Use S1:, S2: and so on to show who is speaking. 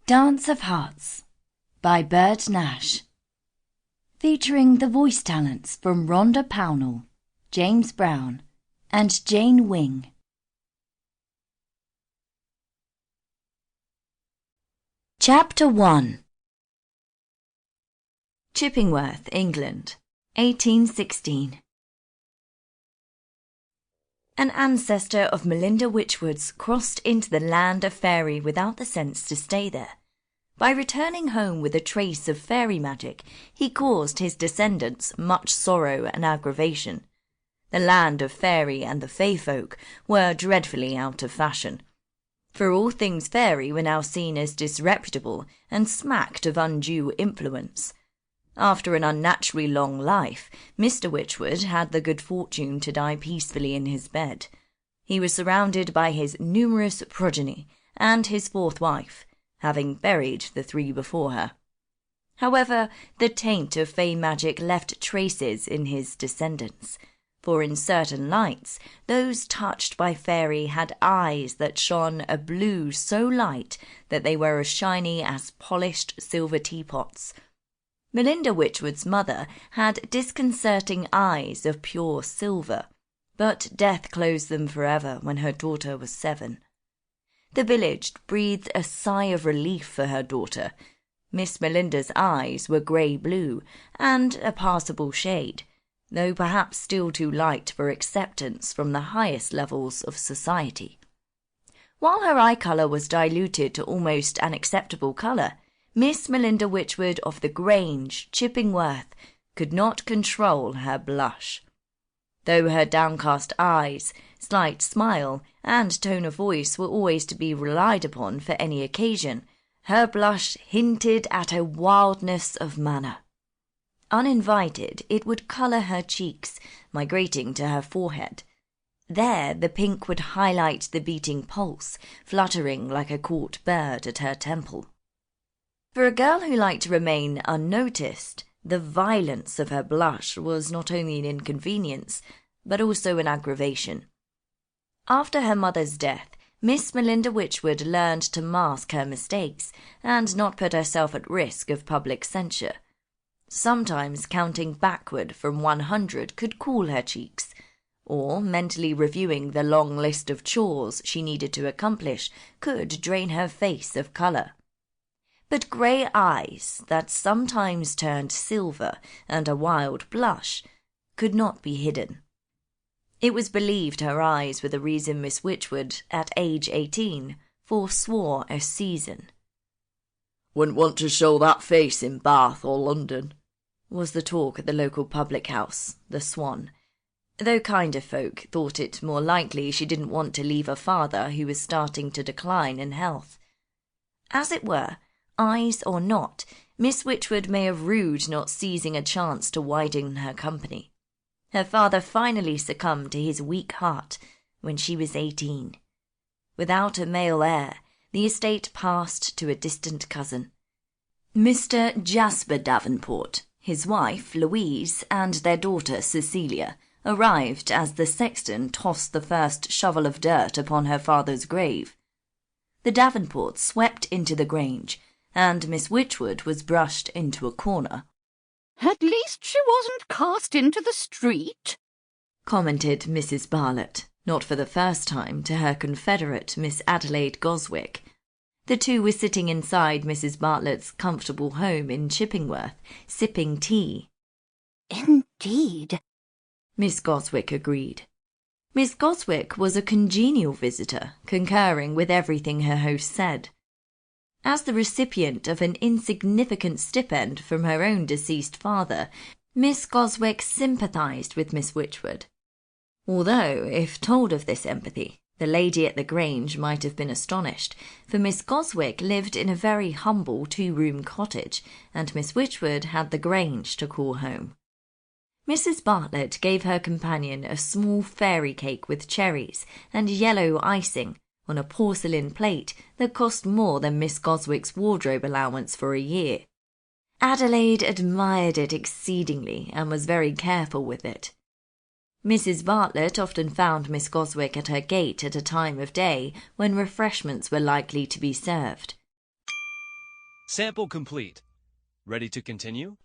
S1: Dance of Hearts by Byrd Nash, featuring the voice talents from Rhonda Pownall, James Brown, and Jane Wing. Chapter 1. Chippingworth, England, 1816. An ancestor of Melinda Wychwood's crossed into the land of fairy without the sense to stay there. By returning home with a trace of fairy magic, he caused his descendants much sorrow and aggravation. The land of fairy and the fey folk were dreadfully out of fashion, for all things fairy were now seen as disreputable and smacked of undue influence. After an unnaturally long life, Mr. Wychwood had the good fortune to die peacefully in his bed. He was surrounded by his numerous progeny and his fourth wife, having buried the three before her. However, the taint of fey magic left traces in his descendants, for in certain lights, those touched by fairy had eyes that shone a blue so light that they were as shiny as polished silver teapots. Melinda Wychwood's mother had disconcerting eyes of pure silver, but death closed them forever when her daughter was 7. The village breathed a sigh of relief for her daughter. Miss Melinda's eyes were grey-blue and a passable shade, though perhaps still too light for acceptance from the highest levels of society. While her eye colour was diluted to almost an acceptable colour, Miss Melinda Wychwood of the Grange, Chippingworth, could not control her blush. Though her downcast eyes, slight smile, and tone of voice were always to be relied upon for any occasion, her blush hinted at a wildness of manner. Uninvited, it would colour her cheeks, migrating to her forehead. There the pink would highlight the beating pulse, fluttering like a caught bird at her temple. For a girl who liked to remain unnoticed, the violence of her blush was not only an inconvenience, but also an aggravation. After her mother's death, Miss Melinda Wychwood learned to mask her mistakes and not put herself at risk of public censure. Sometimes counting backward from 100 could cool her cheeks, or mentally reviewing the long list of chores she needed to accomplish could drain her face of colour. But grey eyes that sometimes turned silver and a wild blush could not be hidden. It was believed her eyes were the reason Miss Wychwood, at age 18, forswore a season.
S2: "Wouldn't want to show that face in Bath or London," was the talk at the local public house, the Swan, though kinder folk thought it more likely she didn't want to leave a father who was starting to decline in health. As it were, eyes or not, Miss Wychwood may have rued not seizing a chance to widen her company. Her father finally succumbed to his weak heart when she was 18. Without a male heir, the estate passed to a distant cousin. Mr. Jasper Davenport, his wife Louise, and their daughter Cecilia arrived as the sexton tossed the first shovel of dirt upon her father's grave. The Davenports swept into the Grange, and Miss Wychwood was brushed into a corner.
S3: "At least she wasn't cast into the street,"
S2: commented Mrs. Bartlett, not for the first time, to her confederate Miss Adelaide Goswick. The two were sitting inside Mrs. Bartlett's comfortable home in Chippingworth, sipping tea.
S3: "Indeed,"
S2: Miss Goswick agreed. Miss Goswick was a congenial visitor, concurring with everything her host said. As the recipient of an insignificant stipend from her own deceased father, Miss Goswick sympathised with Miss Wychwood. Although, if told of this empathy, the lady at the Grange might have been astonished, for Miss Goswick lived in a very humble 2-room cottage, and Miss Wychwood had the Grange to call home. Mrs. Bartlett gave her companion a small fairy cake with cherries and yellow icing, on a porcelain plate that cost more than Miss Goswick's wardrobe allowance for a year. Adelaide admired it exceedingly and was very careful with it. Mrs. Bartlett often found Miss Goswick at her gate at a time of day when refreshments were likely to be served.
S4: Sample complete. Ready to continue?